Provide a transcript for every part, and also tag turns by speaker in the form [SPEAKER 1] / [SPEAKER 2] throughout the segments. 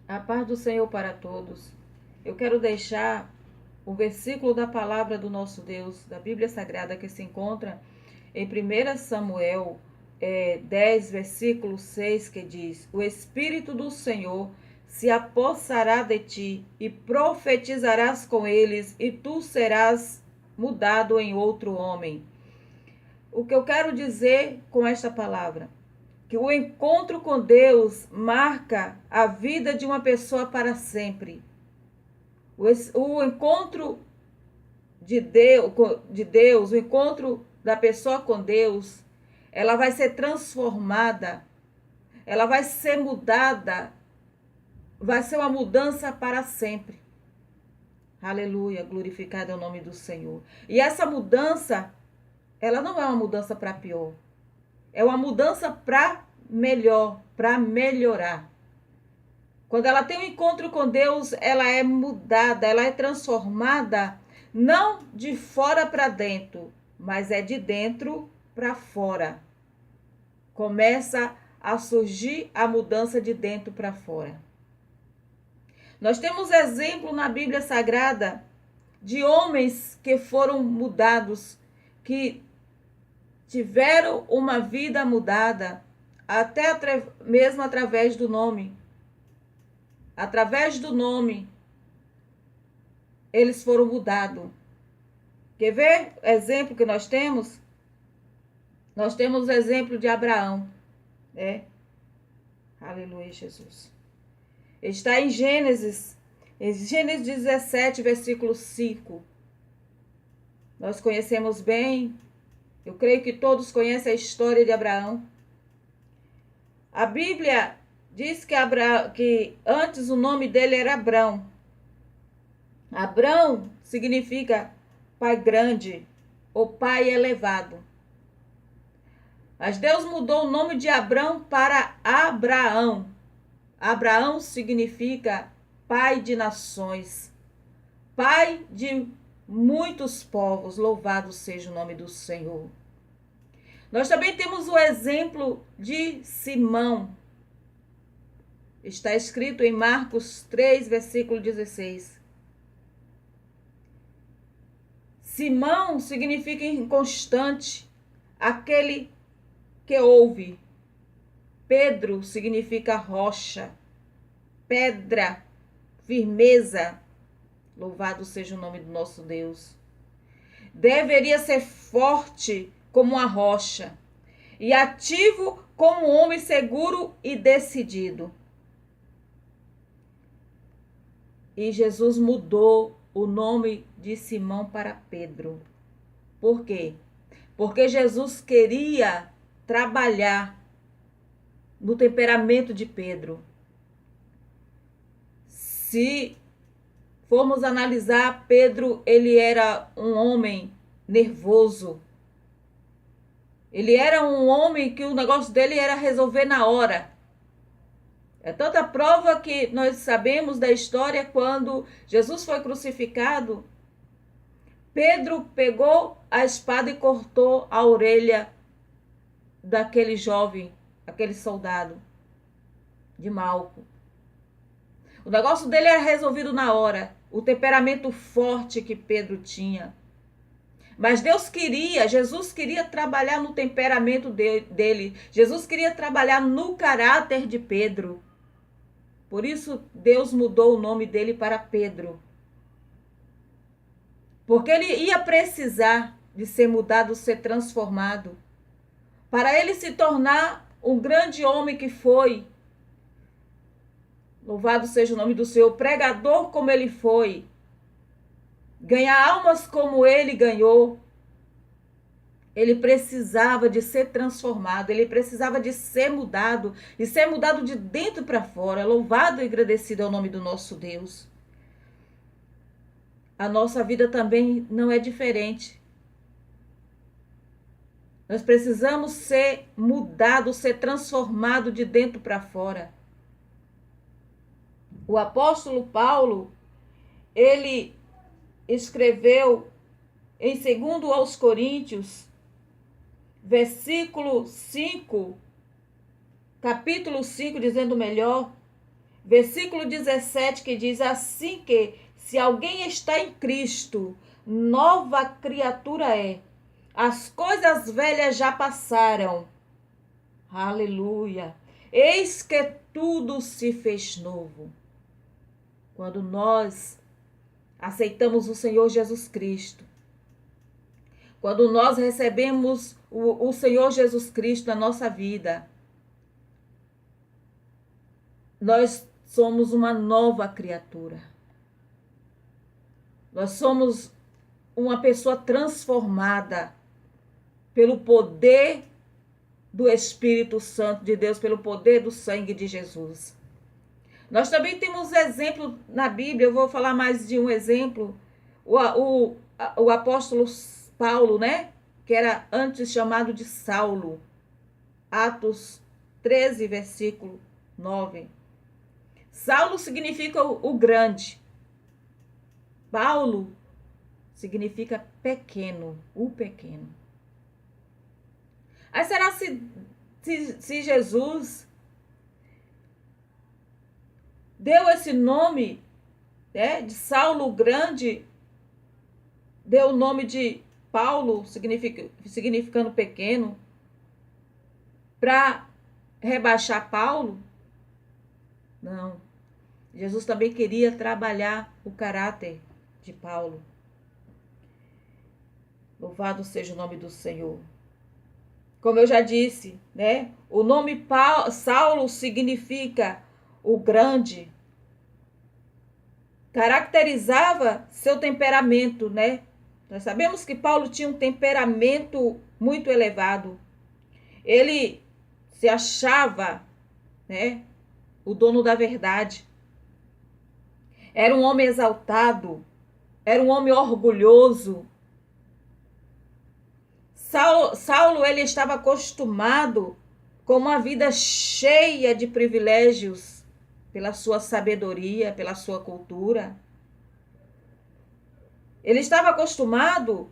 [SPEAKER 1] A paz do Senhor para todos. Eu quero deixar o versículo da palavra do nosso Deus, da Bíblia Sagrada, que se encontra em 1 Samuel 10, versículo 6, que diz: O Espírito do Senhor se apossará de ti, e profetizarás com eles, e tu serás mudado em outro homem. O que eu quero dizer com esta palavra? Que o encontro com Deus marca a vida de uma pessoa para sempre. O encontro de Deus, o encontro da pessoa com Deus, ela vai ser transformada, ela vai ser mudada, vai ser uma mudança para sempre. Aleluia, glorificado é o nome do Senhor. E essa mudança, ela não é uma mudança para pior. É uma mudança para melhor, para melhorar. Quando ela tem um encontro com Deus, ela é mudada, ela é transformada, não de fora para dentro, mas é de dentro para fora. Começa a surgir a mudança de dentro para fora. Nós temos exemplo na Bíblia Sagrada de homens que foram mudados, que tiveram uma vida mudada, até mesmo através do nome. Através do nome, eles foram mudados. Quer ver o exemplo que nós temos? Nós temos o exemplo de Abraão. Aleluia, Jesus. Está em Gênesis 17, versículo 5. Nós conhecemos bem, eu creio que todos conhecem a história de Abraão. A Bíblia diz que antes o nome dele era Abrão. Abrão significa pai grande ou pai elevado. Mas Deus mudou o nome de Abrão para Abraão. Abraão significa pai de nações, pai de muitos povos. Louvado seja o nome do Senhor. Nós também temos o exemplo de Simão. Está escrito em Marcos 3, versículo 16. Simão significa inconstante, aquele que ouve. Pedro significa rocha, pedra, firmeza. Louvado seja o nome do nosso Deus. Deveria ser forte como uma rocha e ativo como um homem seguro e decidido. E Jesus mudou o nome de Simão para Pedro. Por quê? Porque Jesus queria trabalhar no temperamento de Pedro. Se formos analisar, Pedro, ele era um homem nervoso. Ele era um homem que o negócio dele era resolver na hora. É tanta prova que nós sabemos da história quando Jesus foi crucificado. Pedro pegou a espada e cortou a orelha daquele jovem, aquele soldado de Malco. O negócio dele era resolvido na hora. O temperamento forte que Pedro tinha. Mas Jesus queria trabalhar no temperamento dele. Jesus queria trabalhar no caráter de Pedro. Por isso, Deus mudou o nome dele para Pedro. Porque ele ia precisar de ser mudado, ser transformado. Para ele se tornar um grande homem que foi. Louvado seja o nome do Senhor. Pregador como ele foi. Ganhar almas como ele ganhou. Ele precisava de ser transformado, ele precisava de ser mudado, e ser mudado de dentro para fora. Louvado e agradecido é o nome do nosso Deus. A nossa vida também não é diferente. Nós precisamos ser mudados, ser transformados de dentro para fora. O apóstolo Paulo, ele escreveu em 2 aos Coríntios, versículo 5, capítulo 5, dizendo melhor, Versículo 17 que diz assim que se alguém está em Cristo, nova criatura é. As coisas velhas já passaram. Aleluia. Eis que tudo se fez novo. Quando nós aceitamos o Senhor Jesus Cristo, quando nós recebemos o Senhor Jesus Cristo na nossa vida, nós somos uma nova criatura. Nós somos uma pessoa transformada pelo poder do Espírito Santo de Deus, pelo poder do sangue de Jesus. Nós também temos exemplo na Bíblia, eu vou falar mais de um exemplo, o apóstolo Paulo, né? Que era antes chamado de Saulo. Atos 13, versículo 9. Saulo significa o grande. Paulo significa pequeno, o pequeno. Aí será se Jesus deu esse nome, né, de Saulo o grande, deu o nome de Paulo, significando pequeno, para rebaixar Paulo? Não. Jesus também queria trabalhar o caráter de Paulo. Louvado seja o nome do Senhor. Como eu já disse, né? O nome Saulo significa o grande. Caracterizava seu temperamento, né? Nós sabemos que Paulo tinha um temperamento muito elevado. Ele se achava, né, o dono da verdade. Era um homem exaltado, era um homem orgulhoso. Saulo, ele estava acostumado com uma vida cheia de privilégios, pela sua sabedoria, pela sua cultura. Ele estava acostumado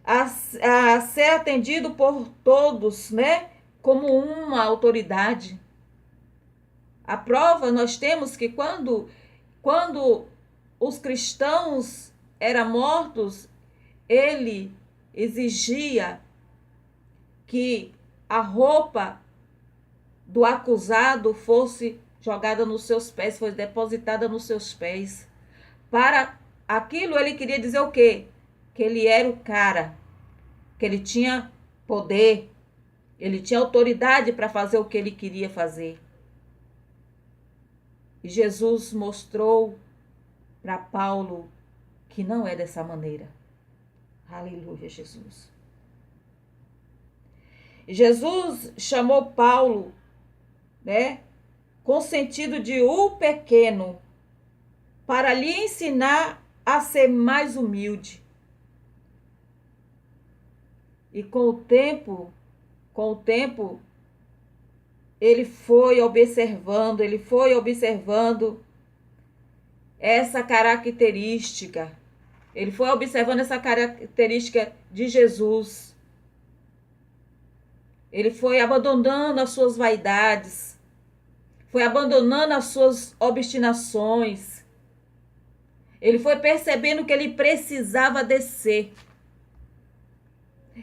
[SPEAKER 1] a ser atendido por todos, né, como uma autoridade. A prova nós temos que quando os cristãos eram mortos, ele exigia que a roupa do acusado fosse jogada nos seus pés, fosse depositada nos seus pés. Para aquilo ele queria dizer o quê? Que ele era o cara, que ele tinha poder, ele tinha autoridade para fazer o que ele queria fazer. E Jesus mostrou para Paulo que não é dessa maneira. Aleluia, Jesus. Jesus chamou Paulo, né, com sentido de o pequeno, para lhe ensinar a ser mais humilde. E com o tempo, ele foi observando essa característica. Ele foi observando essa característica de Jesus. Ele foi abandonando as suas vaidades, foi abandonando as suas obstinações. Ele foi percebendo que ele precisava descer.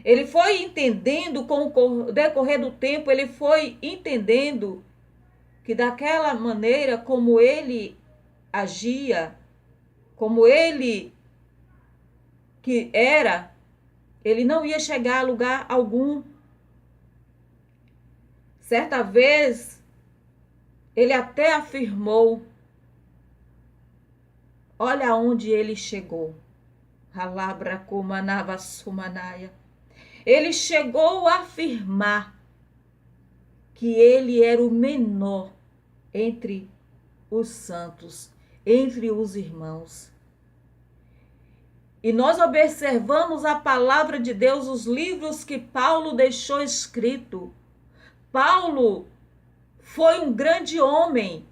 [SPEAKER 1] Ele foi entendendo, com o decorrer do tempo, ele foi entendendo que daquela maneira como ele agia, como ele que era, ele não ia chegar a lugar algum. Certa vez, ele até afirmou, olha aonde ele chegou. Ele chegou a afirmar que ele era o menor entre os santos, entre os irmãos. E nós observamos a palavra de Deus, os livros que Paulo deixou escrito. Paulo foi um grande homem.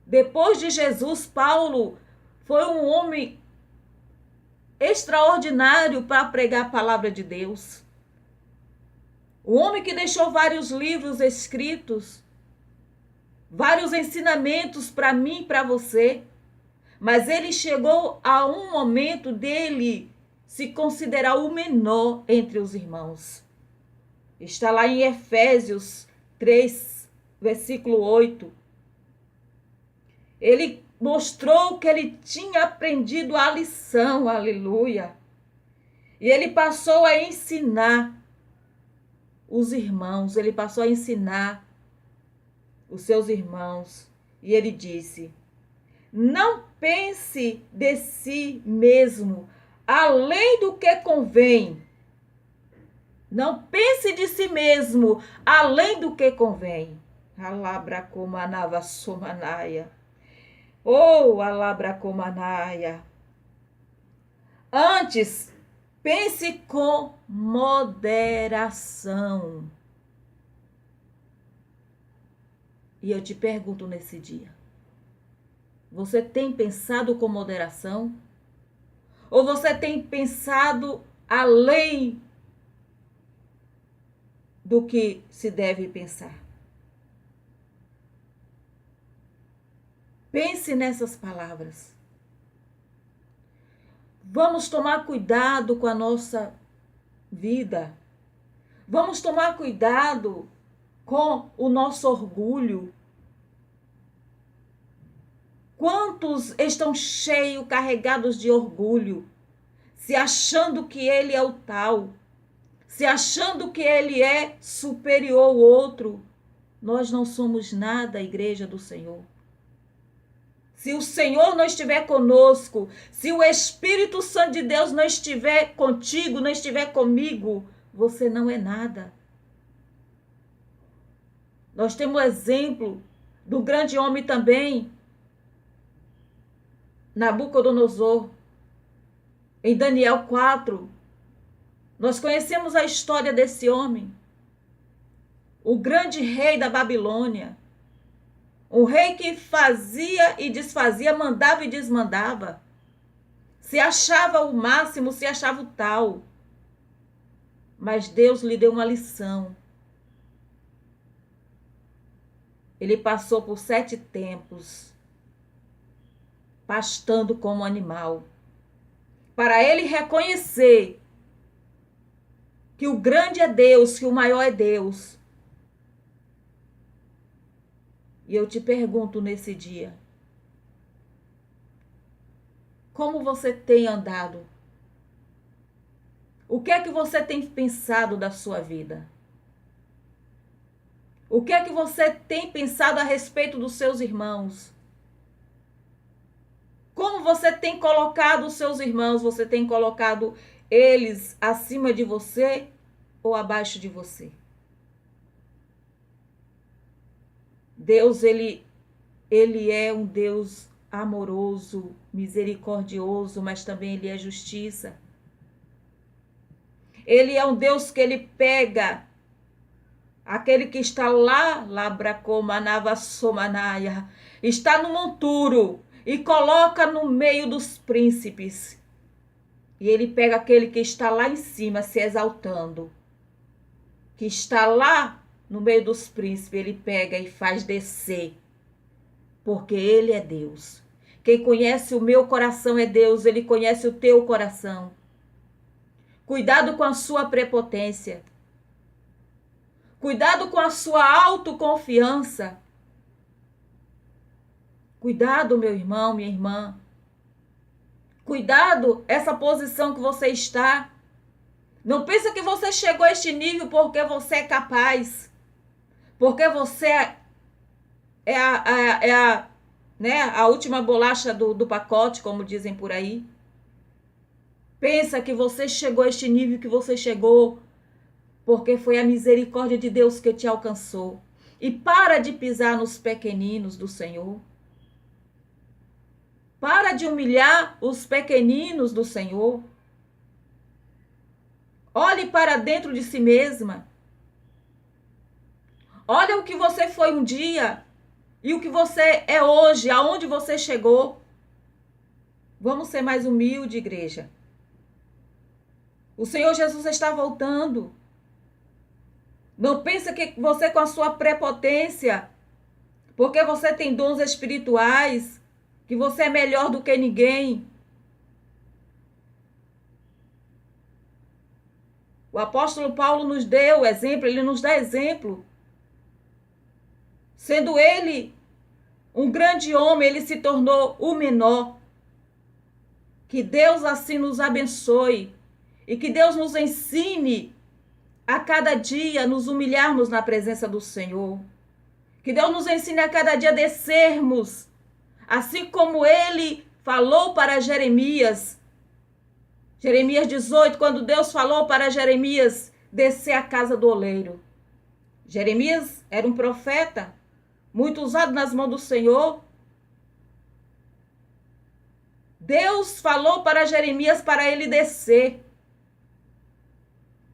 [SPEAKER 1] Depois de Jesus, Paulo foi um homem extraordinário para pregar a palavra de Deus. Um homem que deixou vários livros escritos, vários ensinamentos para mim e para você, mas ele chegou a um momento dele se considerar o menor entre os irmãos. Está lá em Efésios 3, versículo 8. Ele mostrou que ele tinha aprendido a lição, aleluia. E ele passou a ensinar os irmãos, ele passou a ensinar os seus irmãos. E ele disse: não pense de si mesmo além do que convém. Não pense de si mesmo além do que convém. Alabracomanava somanaia. Oh, alabracomanaya. Antes, pense com moderação. E eu te pergunto nesse dia: você tem pensado com moderação? Ou você tem pensado além do que se deve pensar? Pense nessas palavras. Vamos tomar cuidado com a nossa vida. Vamos tomar cuidado com o nosso orgulho. Quantos estão cheios, carregados de orgulho, se achando que ele é o tal, se achando que ele é superior ao outro? Nós não somos nada, igreja do Senhor. Se o Senhor não estiver conosco, se o Espírito Santo de Deus não estiver contigo, não estiver comigo, você não é nada. Nós temos o exemplo do grande homem também, Nabucodonosor, em Daniel 4. Nós conhecemos a história desse homem, o grande rei da Babilônia. Um rei que fazia e desfazia, mandava e desmandava. Se achava o máximo, se achava o tal. Mas Deus lhe deu uma lição. Ele passou por 7 tempos, pastando como animal, para ele reconhecer que o grande é Deus, que o maior é Deus. E eu te pergunto nesse dia: como você tem andado? O que é que você tem pensado da sua vida? O que é que você tem pensado a respeito dos seus irmãos? Como você tem colocado os seus irmãos? Você tem colocado eles acima de você ou abaixo de você? Deus, ele é um Deus amoroso, misericordioso, mas também ele é justiça. Ele é um Deus que ele pega aquele que está lá, labracomanava somanaya, está no monturo e coloca no meio dos príncipes. E ele pega aquele que está lá em cima se exaltando, que está lá no meio dos príncipes, ele pega e faz descer, porque ele é Deus. Quem conhece o meu coração é Deus, ele conhece o teu coração. Cuidado com a sua prepotência. Cuidado com a sua autoconfiança. Cuidado, meu irmão, minha irmã. Cuidado essa posição que você está. Não pensa que você chegou a este nível porque você é capaz. Porque você é a última bolacha do pacote, como dizem por aí. Pensa que você chegou a este nível que você chegou porque foi a misericórdia de Deus que te alcançou. E para de pisar nos pequeninos do Senhor. Para de humilhar os pequeninos do Senhor. Olhe para dentro de si mesma. Olha o que você foi um dia e o que você é hoje, aonde você chegou. Vamos ser mais humildes, igreja. O Senhor Jesus está voltando. Não pensa que você com a sua prepotência porque você tem dons espirituais, que você é melhor do que ninguém. O apóstolo Paulo nos deu exemplo, ele nos dá exemplo. Sendo ele um grande homem, ele se tornou o menor. Que Deus assim nos abençoe e que Deus nos ensine a cada dia nos humilharmos na presença do Senhor. Que Deus nos ensine a cada dia a descermos, assim como ele falou para Jeremias. Jeremias 18, quando Deus falou para Jeremias descer a casa do oleiro. Jeremias era um profeta, muito usado nas mãos do Senhor. Deus falou para Jeremias para ele descer.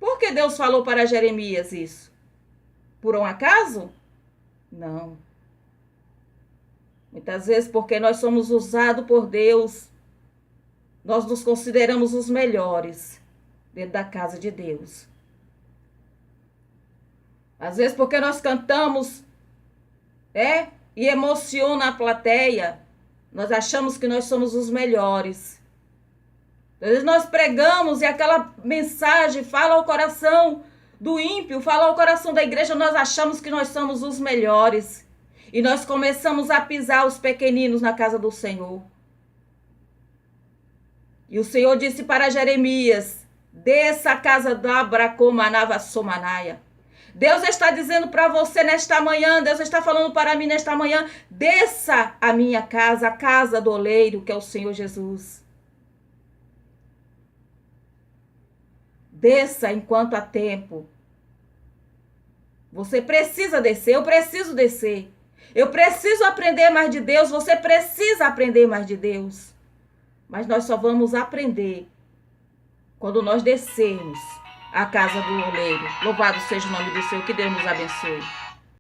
[SPEAKER 1] Por que Deus falou para Jeremias isso? Por um acaso? Não. Muitas vezes porque nós somos usados por Deus, nós nos consideramos os melhores dentro da casa de Deus. Às vezes porque nós cantamos, e emociona a plateia, nós achamos que nós somos os melhores. Às vezes nós pregamos e aquela mensagem fala ao coração do ímpio, fala ao coração da igreja, nós achamos que nós somos os melhores. E nós começamos a pisar os pequeninos na casa do Senhor. E o Senhor disse para Jeremias, desça a casa da Abracomanava Somanaia. Deus está dizendo para você nesta manhã, Deus está falando para mim nesta manhã, desça a minha casa, a casa do oleiro, que é o Senhor Jesus. Desça enquanto há tempo. Você precisa descer, eu preciso descer. Eu preciso aprender mais de Deus, você precisa aprender mais de Deus. Mas nós só vamos aprender quando nós descermos a casa do oleiro. Louvado seja o nome do Senhor, que Deus nos abençoe.